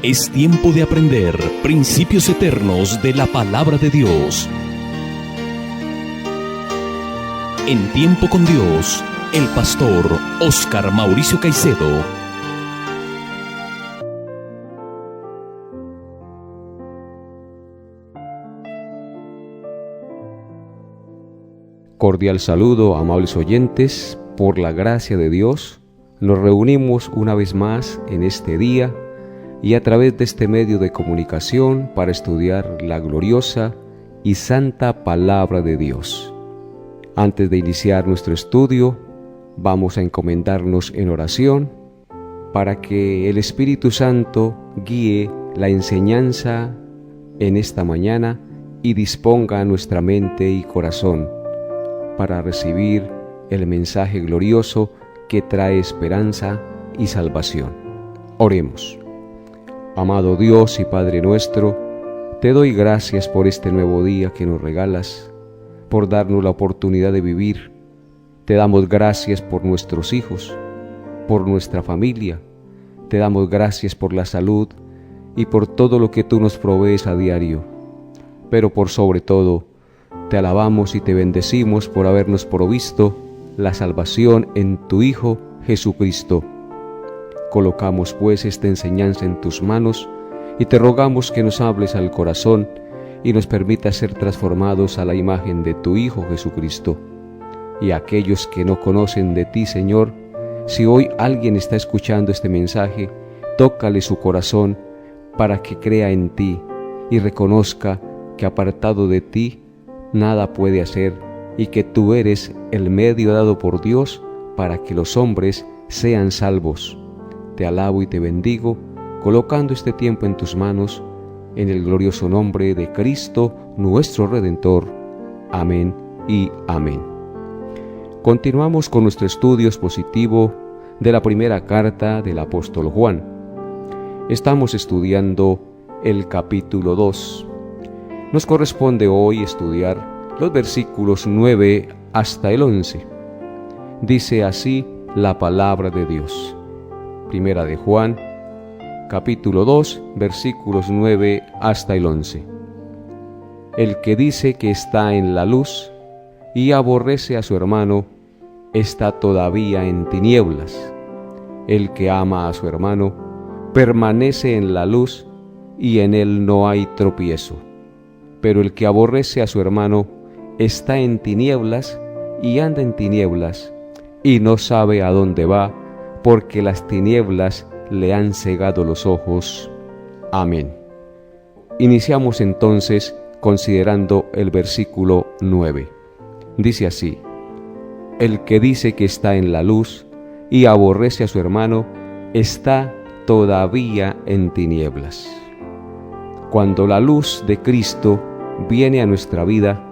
Es tiempo de aprender principios eternos de la palabra de Dios. En Tiempo con Dios, el pastor Óscar Mauricio Caicedo. Cordial saludo, amables oyentes. Por la gracia de Dios, nos reunimos una vez más en este día y a través de este medio de comunicación para estudiar la gloriosa y santa palabra de Dios. Antes de iniciar nuestro estudio, vamos a encomendarnos en oración para que el Espíritu Santo guíe la enseñanza en esta mañana y disponga nuestra mente y corazón para recibir el mensaje glorioso que trae esperanza y salvación. Oremos. Amado Dios y Padre nuestro, te doy gracias por este nuevo día que nos regalas, por darnos la oportunidad de vivir. Te damos gracias por nuestros hijos, por nuestra familia. Te damos gracias por la salud y por todo lo que tú nos provees a diario. Pero por sobre todo, te alabamos y te bendecimos por habernos provisto la salvación en tu Hijo Jesucristo. Colocamos pues esta enseñanza en tus manos y te rogamos que nos hables al corazón y nos permitas ser transformados a la imagen de tu Hijo Jesucristo. Y a aquellos que no conocen de ti, Señor, si hoy alguien está escuchando este mensaje, tócale su corazón para que crea en ti y reconozca que apartado de ti nada puede hacer y que tú eres el medio dado por Dios para que los hombres sean salvos. Te alabo y te bendigo, colocando este tiempo en tus manos, en el glorioso nombre de Cristo, nuestro Redentor. Amén y amén. Continuamos con nuestro estudio expositivo de la primera carta del apóstol Juan. Estamos estudiando el capítulo 2. Nos corresponde hoy estudiar los versículos 9 hasta el 11. Dice así la palabra de Dios. Primera de Juan, capítulo 2, versículos 9 hasta el 11. El que dice que está en la luz y aborrece a su hermano, está todavía en tinieblas. El que ama a su hermano, permanece en la luz y en él no hay tropiezo. Pero el que aborrece a su hermano, está en tinieblas y anda en tinieblas, y no sabe a dónde va, porque las tinieblas le han cegado los ojos. Amén. Iniciamos entonces considerando el versículo 9. Dice así: el que dice que está en la luz y aborrece a su hermano, está todavía en tinieblas. Cuando la luz de Cristo viene a nuestra vida,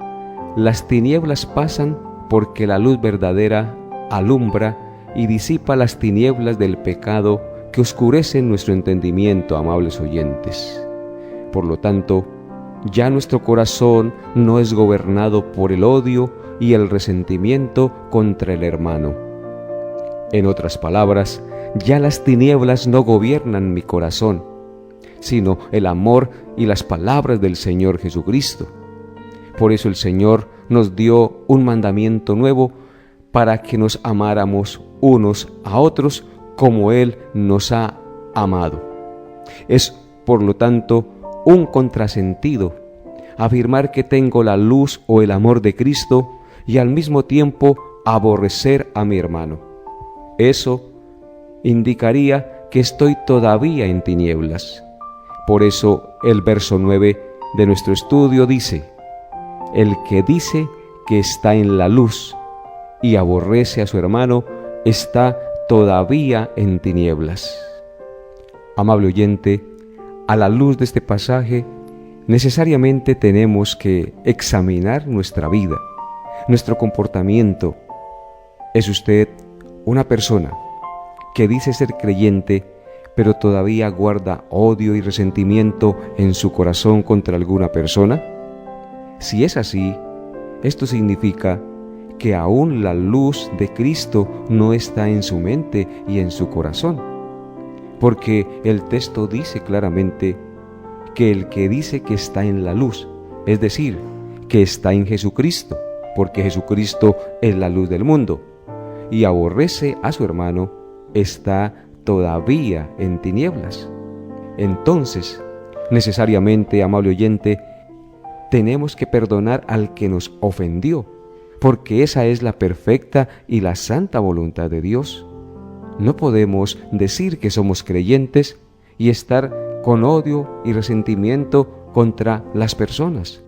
las tinieblas pasan porque la luz verdadera alumbra y disipa las tinieblas del pecado que oscurecen nuestro entendimiento, amables oyentes. Por lo tanto, ya nuestro corazón no es gobernado por el odio y el resentimiento contra el hermano. En otras palabras, ya las tinieblas no gobiernan mi corazón, sino el amor y las palabras del Señor Jesucristo. Por eso el Señor nos dio un mandamiento nuevo para que nos amáramos unos a otros como Él nos ha amado. Es, por lo tanto, un contrasentido afirmar que tengo la luz o el amor de Cristo y al mismo tiempo aborrecer a mi hermano. Eso indicaría que estoy todavía en tinieblas. Por eso el verso 9 de nuestro estudio dice: el que dice que está en la luz y aborrece a su hermano, está todavía en tinieblas. Amable oyente, a la luz de este pasaje, necesariamente tenemos que examinar nuestra vida, nuestro comportamiento. ¿Es usted una persona que dice ser creyente, pero todavía guarda odio y resentimiento en su corazón contra alguna persona? Si es así, esto significa que aún la luz de Cristo no está en su mente y en su corazón. porque el texto dice claramente que el que dice que está en la luz, es decir, que está en Jesucristo, porque Jesucristo es la luz del mundo, y aborrece a su hermano, está todavía en tinieblas. Entonces, necesariamente, amable oyente, tenemos que perdonar al que nos ofendió, porque esa es la perfecta y la santa voluntad de Dios. No podemos decir que somos creyentes y estar con odio y resentimiento contra las personas.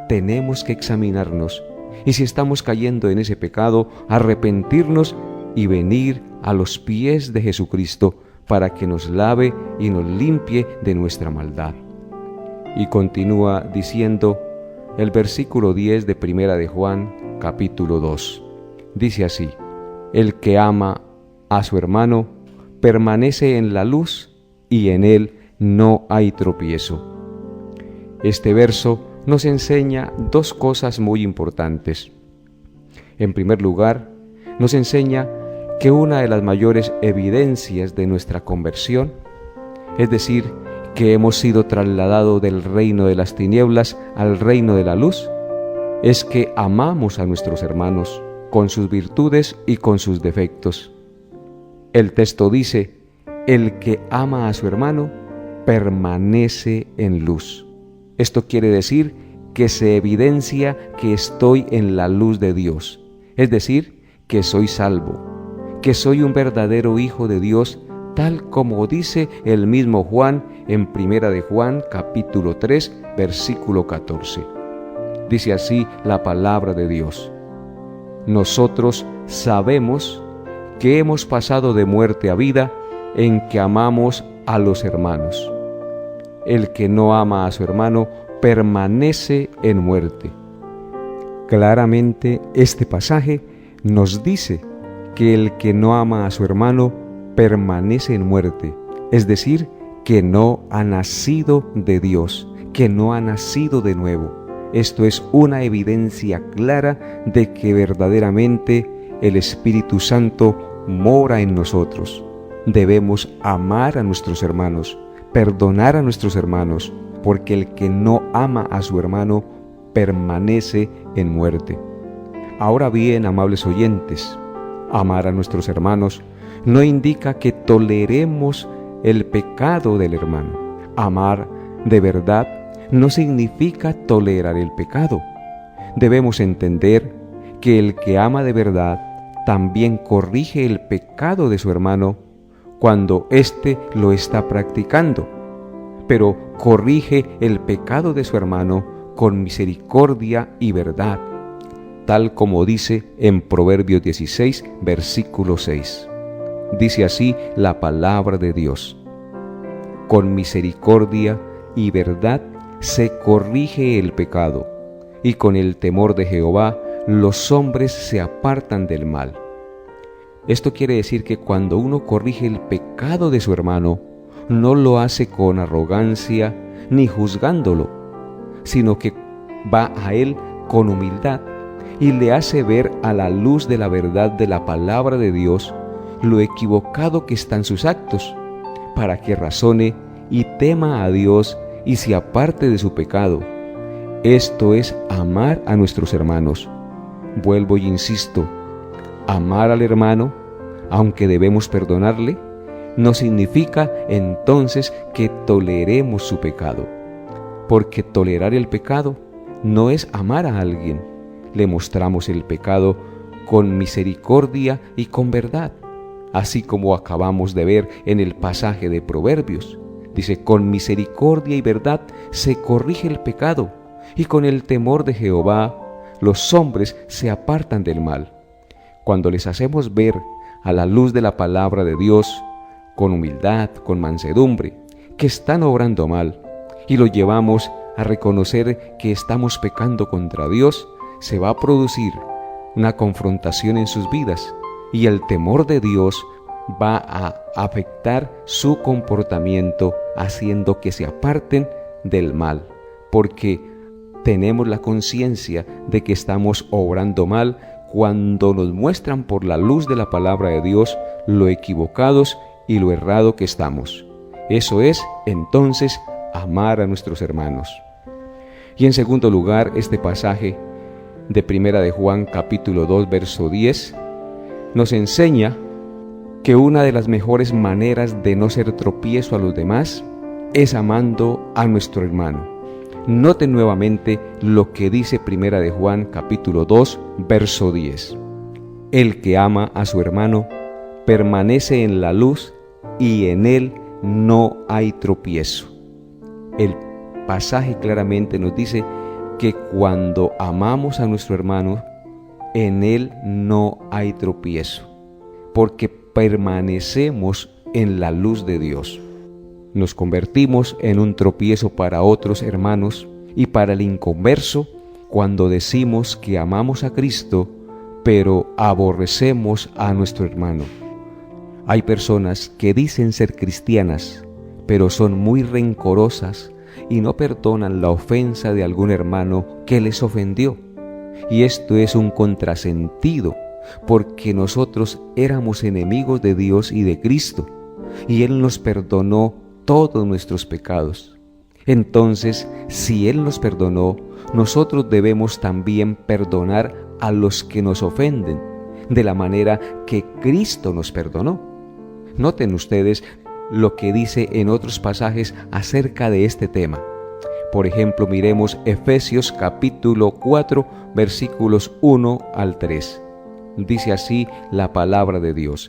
Tenemos que examinarnos y si estamos cayendo en ese pecado, arrepentirnos y venir a los pies de Jesucristo para que nos lave y nos limpie de nuestra maldad. Y continúa diciendo el versículo 10 de Primera de Juan, capítulo 2. Dice así: el que ama a su hermano permanece en la luz y en él no hay tropiezo. Este verso nos enseña dos cosas muy importantes. En primer lugar, nos enseña que una de las mayores evidencias de nuestra conversión, es decir, que hemos sido trasladados del reino de las tinieblas al reino de la luz, es que amamos a nuestros hermanos con sus virtudes y con sus defectos. El texto dice: el que ama a su hermano permanece en luz. Esto quiere decir que se evidencia que estoy en la luz de Dios, es decir, que soy salvo, que soy un verdadero hijo de Dios, tal como dice el mismo Juan en Primera de Juan, capítulo 3, versículo 14. Dice así la palabra de Dios: nosotros sabemos que hemos pasado de muerte a vida en que amamos a los hermanos. El que no ama a su hermano permanece en muerte. Claramente este pasaje nos dice que el que no ama a su hermano permanece en muerte, es decir, que no ha nacido de Dios, que no ha nacido de nuevo. Esto es una evidencia clara de que verdaderamente el Espíritu Santo mora en nosotros. Debemos amar a nuestros hermanos, perdonar a nuestros hermanos, porque el que no ama a su hermano permanece en muerte. Ahora bien, amables oyentes, amar a nuestros hermanos no indica que toleremos el pecado del hermano. Amar de verdad no significa tolerar el pecado. Debemos entender que el que ama de verdad también corrige el pecado de su hermano cuando éste lo está practicando, pero corrige el pecado de su hermano con misericordia y verdad, tal como dice en Proverbios 16, versículo 6. Dice así la palabra de Dios: con misericordia y verdad se corrige el pecado, y con el temor de Jehová los hombres se apartan del mal. Esto quiere decir que cuando uno corrige el pecado de su hermano, no lo hace con arrogancia ni juzgándolo, sino que va a él con humildad y le hace ver a la luz de la verdad de la palabra de Dios lo equivocado que están sus actos, para que razone y tema a Dios y se aparte de su pecado. Esto es amar a nuestros hermanos. Vuelvo y insisto, amar al hermano, aunque debemos perdonarle, no significa entonces que toleremos su pecado, porque tolerar el pecado no es amar a alguien. Le mostramos el pecado con misericordia y con verdad, así como acabamos de ver en el pasaje de Proverbios. Dice: con misericordia y verdad se corrige el pecado, y con el temor de Jehová los hombres se apartan del mal. Cuando les hacemos ver a la luz de la palabra de Dios, con humildad, con mansedumbre, que están obrando mal, y lo llevamos a reconocer que estamos pecando contra Dios, se va a producir una confrontación en sus vidas, y el temor de Dios va a afectar su comportamiento, haciendo que se aparten del mal, porque tenemos la conciencia de que estamos obrando mal cuando nos muestran por la luz de la palabra de Dios lo equivocados y lo errado que estamos. Eso es, entonces, amar a nuestros hermanos. Y en segundo lugar, este pasaje de Primera de Juan, capítulo 2, verso 10, nos enseña que una de las mejores maneras de no ser tropiezo a los demás es amando a nuestro hermano. Noten nuevamente lo que dice Primera de Juan, capítulo 2, verso 10. El que ama a su hermano permanece en la luz y en él no hay tropiezo. El pasaje claramente nos dice que cuando amamos a nuestro hermano, en él no hay tropiezo, porque permanecemos en la luz de Dios. Nos convertimos en un tropiezo para otros hermanos y para el inconverso cuando decimos que amamos a Cristo, pero aborrecemos a nuestro hermano. Hay personas que dicen ser cristianas, pero son muy rencorosas y no perdonan la ofensa de algún hermano que les ofendió. Y esto es un contrasentido, porque nosotros éramos enemigos de Dios y de Cristo, y Él nos perdonó todos nuestros pecados. Entonces, si Él nos perdonó, nosotros debemos también perdonar a los que nos ofenden, de la manera que Cristo nos perdonó. Noten ustedes lo que dice en otros pasajes acerca de este tema. Por ejemplo, miremos Efesios capítulo 4, versículos 1 al 3. Dice así la palabra de Dios: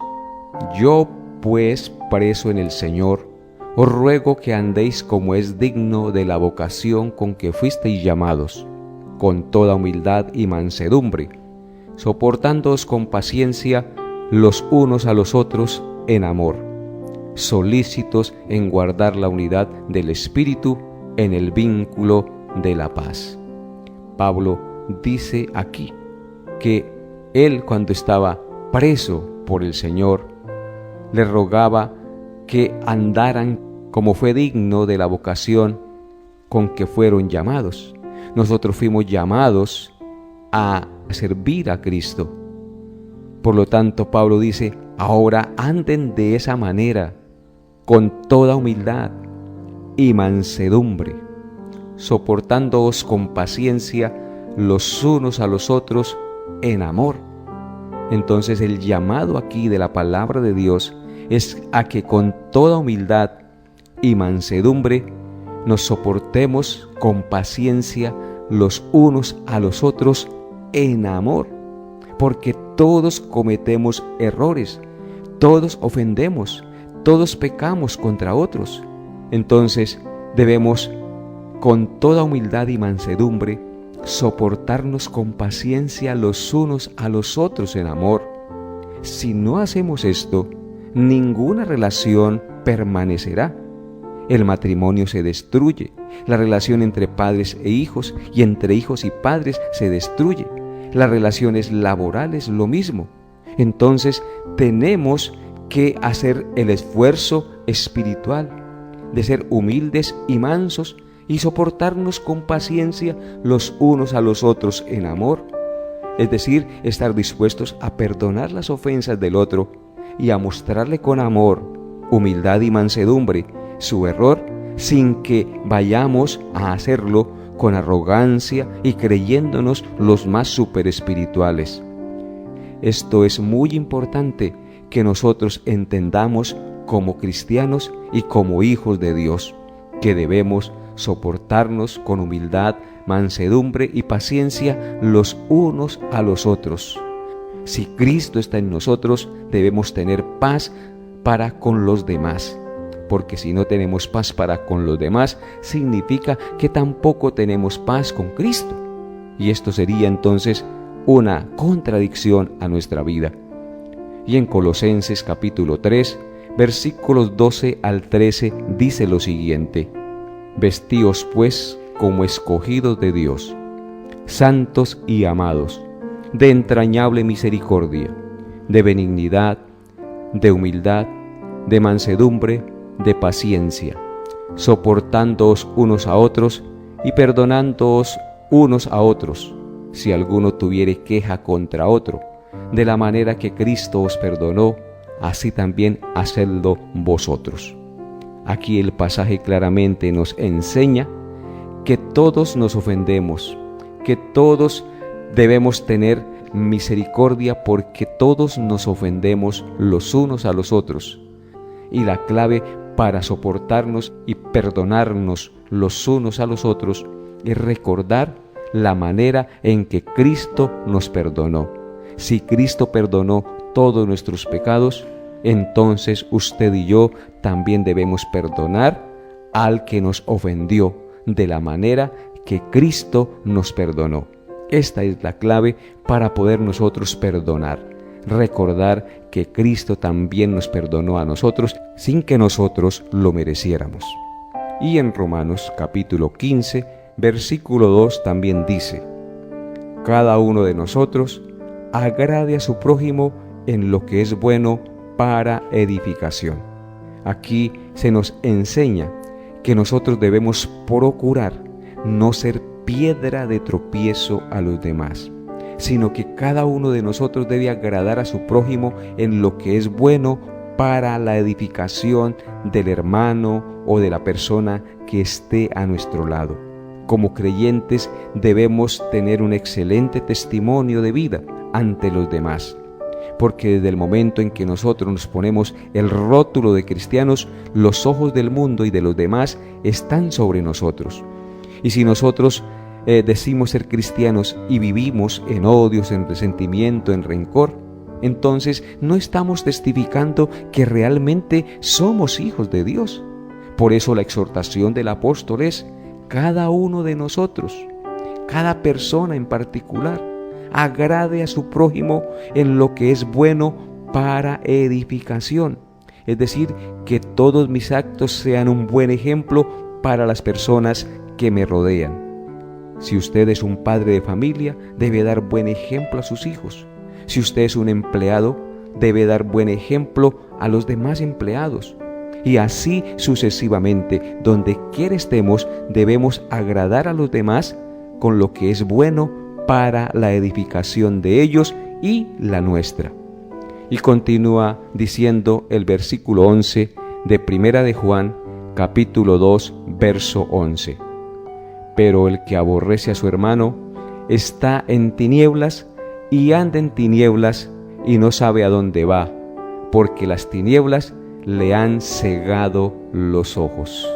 Yo, pues, preso en el Señor, os ruego que andéis como es digno de la vocación con que fuisteis llamados, con toda humildad y mansedumbre, soportándoos con paciencia los unos a los otros en amor, solícitos en guardar la unidad del Espíritu en el vínculo de la paz. Pablo dice aquí que él, cuando estaba preso por el Señor, le rogaba que andaran como fue digno de la vocación con que fueron llamados. Nosotros fuimos llamados a servir a Cristo. Por lo tanto, Pablo dice: ahora anden de esa manera, con toda humildad y mansedumbre, soportándoos con paciencia los unos a los otros en amor. Entonces, el llamado aquí de la palabra de Dios es a que con toda humildad y mansedumbre nos soportemos con paciencia los unos a los otros en amor, porque todos cometemos errores, todos ofendemos, todos pecamos contra otros. Entonces debemos, con toda humildad y mansedumbre, soportarnos con paciencia los unos a los otros en amor. Si no hacemos esto, ninguna relación permanecerá. El matrimonio se destruye, la relación entre padres e hijos y entre hijos y padres se destruye, las relaciones laborales lo mismo. Entonces tenemos que hacer el esfuerzo espiritual de ser humildes y mansos y soportarnos con paciencia los unos a los otros en amor, es decir, estar dispuestos a perdonar las ofensas del otro y a mostrarle con amor, humildad y mansedumbre su error, sin que vayamos a hacerlo con arrogancia y creyéndonos los más superespirituales. Esto es muy importante que nosotros entendamos como cristianos y como hijos de Dios, que debemos soportarnos con humildad, mansedumbre y paciencia los unos a los otros. Si Cristo está en nosotros, debemos tener paz para con los demás, porque si no tenemos paz para con los demás, significa que tampoco tenemos paz con Cristo. Y esto sería entonces una contradicción a nuestra vida. Y en Colosenses capítulo 3, versículos 12 al 13 dice lo siguiente: Vestíos pues como escogidos de Dios, santos y amados, de entrañable misericordia, de benignidad, de humildad, de mansedumbre, de paciencia, soportándoos unos a otros y perdonándoos unos a otros, si alguno tuviere queja contra otro, de la manera que Cristo os perdonó, así también hacedlo vosotros. Aquí el pasaje claramente nos enseña que todos nos ofendemos, que todos debemos tener misericordia porque todos nos ofendemos los unos a los otros. Y la clave para soportarnos y perdonarnos los unos a los otros es recordar la manera en que Cristo nos perdonó. Si Cristo perdonó todos nuestros pecados, entonces usted y yo también debemos perdonar al que nos ofendió de la manera que Cristo nos perdonó. Esta es la clave para poder nosotros perdonar. Recordar que Cristo también nos perdonó a nosotros sin que nosotros lo mereciéramos. Y en Romanos capítulo 15, versículo 2 también dice: cada uno de nosotros agrade a su prójimo en lo que es bueno para edificación. Aquí se nos enseña que nosotros debemos procurar no ser piedra de tropiezo a los demás, sino que cada uno de nosotros debe agradar a su prójimo en lo que es bueno para la edificación del hermano o de la persona que esté a nuestro lado. Como creyentes debemos tener un excelente testimonio de vida ante los demás, porque desde el momento en que nosotros nos ponemos el rótulo de cristianos, los ojos del mundo y de los demás están sobre nosotros. Y si nosotros decimos ser cristianos y vivimos en odios, en resentimiento, en rencor, entonces no estamos testificando que realmente somos hijos de Dios. Por eso la exhortación del apóstol es: cada uno de nosotros, cada persona en particular, agrade a su prójimo en lo que es bueno para edificación. Es decir, que todos mis actos sean un buen ejemplo para las personas que me rodean. Si usted es un padre de familia, debe dar buen ejemplo a sus hijos. Si usted es un empleado, debe dar buen ejemplo a los demás empleados. Y así sucesivamente, donde quiera estemos, debemos agradar a los demás con lo que es bueno para la edificación de ellos y la nuestra. Y continúa diciendo el versículo 11 de Primera de Juan, capítulo 2, verso 11. Pero el que aborrece a su hermano está en tinieblas y anda en tinieblas y no sabe a dónde va, porque las tinieblas le han cegado los ojos.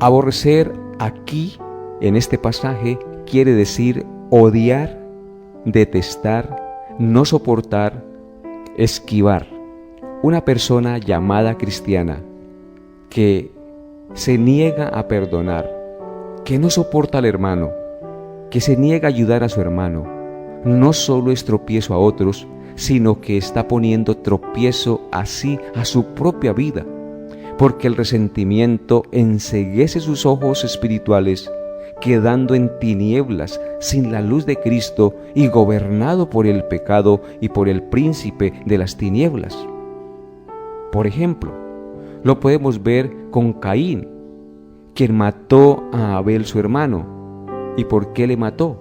Aborrecer aquí, en este pasaje, quiere decir odiar, detestar, no soportar, esquivar. Una persona llamada cristiana que se niega a perdonar, que no soporta al hermano, que se niega a ayudar a su hermano, no solo es tropiezo a otros, sino que está poniendo tropiezo así a su propia vida, porque el resentimiento enceguece sus ojos espirituales, quedando en tinieblas sin la luz de Cristo y gobernado por el pecado y por el príncipe de las tinieblas. Por ejemplo, lo podemos ver con Caín, quien mató a Abel su hermano. ¿Y por qué le mató?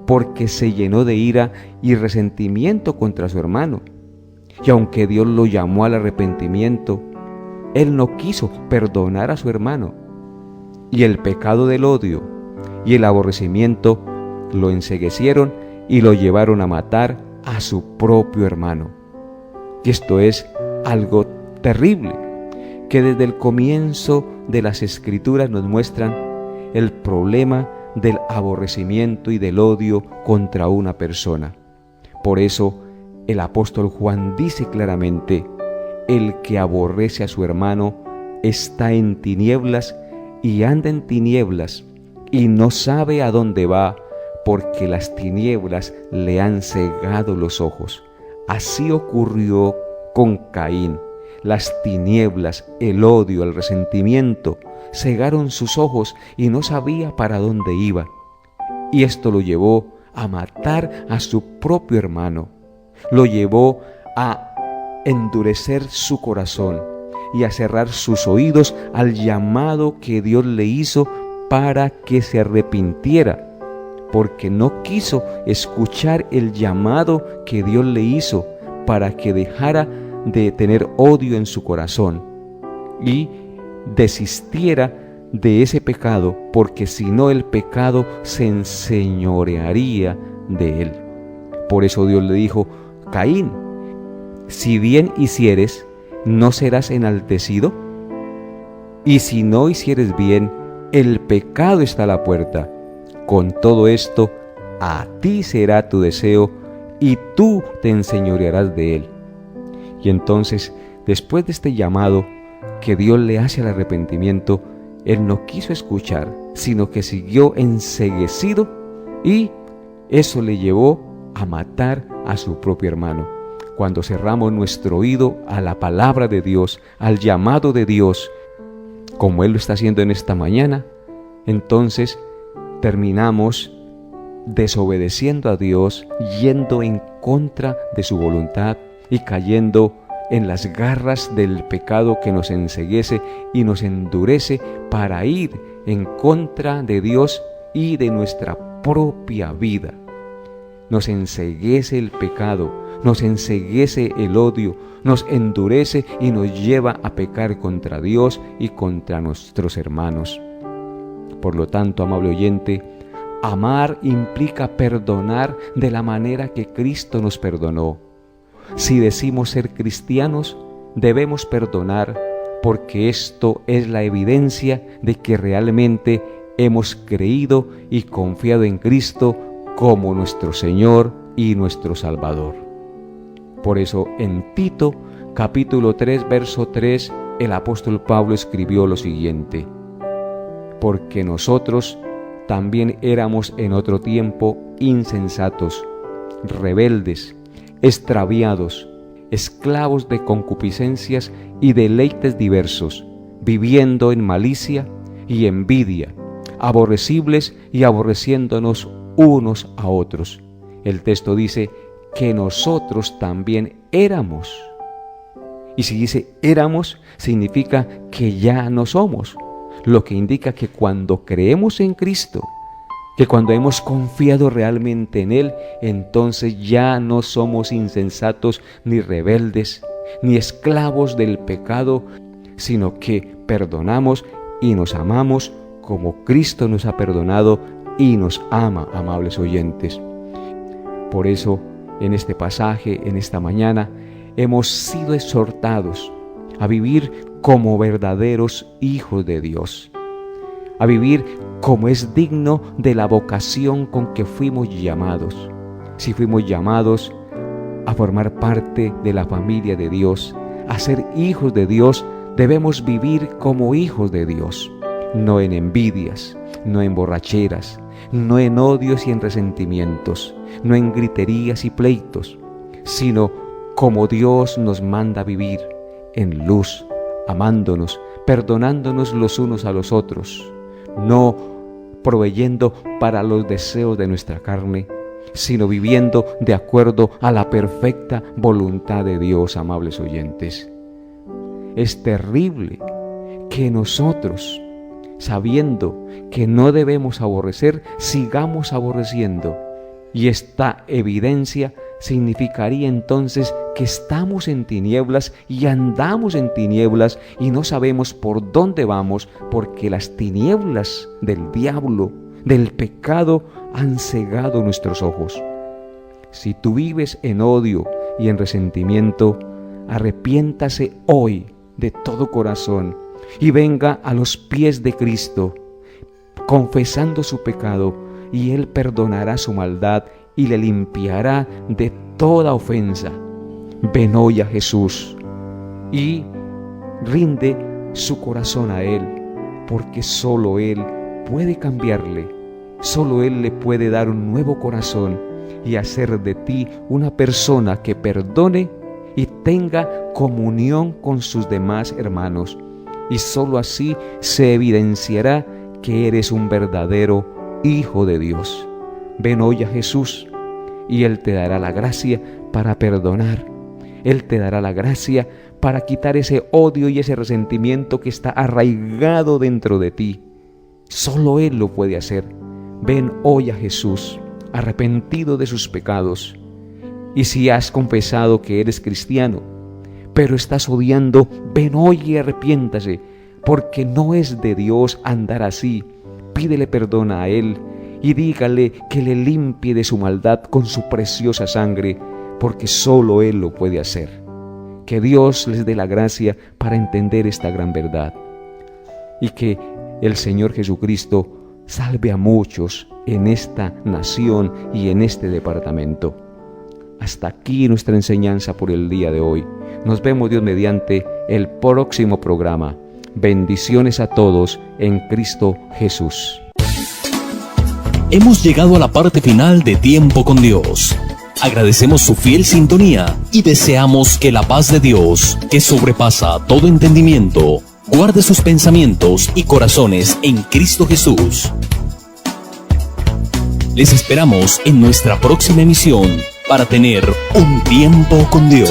Porque se llenó de ira y resentimiento contra su hermano. Y aunque Dios lo llamó al arrepentimiento, él no quiso perdonar a su hermano. Y el pecado del odio y el aborrecimiento lo enceguecieron y lo llevaron a matar a su propio hermano. Y esto es algo terrible, que desde el comienzo de las Escrituras nos muestran el problema del aborrecimiento y del odio contra una persona. Por eso el apóstol Juan dice claramente: el que aborrece a su hermano está en tinieblas y anda en tinieblas y no sabe a dónde va, porque las tinieblas le han cegado los ojos. Así ocurrió con Caín. Las tinieblas, el odio, el resentimiento cegaron sus ojos y no sabía para dónde iba. Y esto lo llevó a matar a su propio hermano. Lo llevó a endurecer su corazón y a cerrar sus oídos al llamado que Dios le hizo para que se arrepintiera, porque no quiso escuchar el llamado que Dios le hizo para que dejara de tener odio en su corazón y desistiera de ese pecado, porque si no el pecado se enseñorearía de él. Por eso Dios le dijo: Caín, si bien hicieres, ¿no serás enaltecido? Y si no hicieres bien, el pecado está a la puerta. Con todo esto, a ti será tu deseo y tú te enseñorearás de él. Y entonces, después de este llamado que Dios le hace al arrepentimiento, él no quiso escuchar, sino que siguió enceguecido, y eso le llevó a matar a su propio hermano. Cuando cerramos nuestro oído a la palabra de Dios, al llamado de Dios, como Él lo está haciendo en esta mañana, entonces terminamos desobedeciendo a Dios, yendo en contra de su voluntad y cayendo en las garras del pecado que nos enceguece y nos endurece para ir en contra de Dios y de nuestra propia vida. Nos enceguece el pecado, nos enceguece el odio, nos endurece y nos lleva a pecar contra Dios y contra nuestros hermanos. Por lo tanto, amable oyente, amar implica perdonar de la manera que Cristo nos perdonó. Si decimos ser cristianos, debemos perdonar, porque esto es la evidencia de que realmente hemos creído y confiado en Cristo como nuestro Señor y nuestro Salvador. Por eso en Tito, capítulo 3, verso 3, el apóstol Pablo escribió lo siguiente: porque nosotros también éramos en otro tiempo insensatos, rebeldes, extraviados, esclavos de concupiscencias y deleites diversos, viviendo en malicia y envidia, aborrecibles y aborreciéndonos unos a otros. El texto dice que nosotros también éramos. Y si dice éramos, significa que ya no somos, lo que indica que cuando creemos en Cristo, que cuando hemos confiado realmente en Él, entonces ya no somos insensatos ni rebeldes, ni esclavos del pecado, sino que perdonamos y nos amamos como Cristo nos ha perdonado y nos ama, amables oyentes. Por eso, en este pasaje, en esta mañana, hemos sido exhortados a vivir como verdaderos hijos de Dios, a vivir como es digno de la vocación con que fuimos llamados. Si fuimos llamados a formar parte de la familia de Dios, a ser hijos de Dios, debemos vivir como hijos de Dios, no en envidias, no en borracheras, no en odios y en resentimientos, no en griterías y pleitos, sino como Dios nos manda vivir, en luz, amándonos, perdonándonos los unos a los otros, no proveyendo para los deseos de nuestra carne, sino viviendo de acuerdo a la perfecta voluntad de Dios, amables oyentes. Es terrible que nosotros, sabiendo que no debemos aborrecer, sigamos aborreciendo, y esta evidencia significaría entonces que estamos en tinieblas y andamos en tinieblas y no sabemos por dónde vamos, porque las tinieblas del diablo, del pecado, han cegado nuestros ojos. Si tú vives en odio y en resentimiento, arrepiéntase hoy de todo corazón y venga a los pies de Cristo, confesando su pecado, y Él perdonará su maldad y le limpiará de toda ofensa. Ven hoy a Jesús y rinde su corazón a Él, porque solo Él puede cambiarle, solo Él le puede dar un nuevo corazón y hacer de ti una persona que perdone y tenga comunión con sus demás hermanos, y solo así se evidenciará que eres un verdadero hijo de Dios. Ven hoy a Jesús y Él te dará la gracia para perdonar. Él te dará la gracia para quitar ese odio y ese resentimiento que está arraigado dentro de ti. Solo Él lo puede hacer. Ven hoy a Jesús, arrepentido de sus pecados. Y si has confesado que eres cristiano, pero estás odiando, ven hoy y arrepiéntase, porque no es de Dios andar así. Pídele perdón a Él y dígale que le limpie de su maldad con su preciosa sangre, porque solo Él lo puede hacer. Que Dios les dé la gracia para entender esta gran verdad y que el Señor Jesucristo salve a muchos en esta nación y en este departamento. Hasta aquí nuestra enseñanza por el día de hoy. Nos vemos, Dios mediante, el próximo programa. Bendiciones a todos en Cristo Jesús. Hemos llegado a la parte final de Tiempo con Dios. Agradecemos su fiel sintonía y deseamos que la paz de Dios, que sobrepasa todo entendimiento, guarde sus pensamientos y corazones en Cristo Jesús. Les esperamos en nuestra próxima emisión para tener un tiempo con Dios.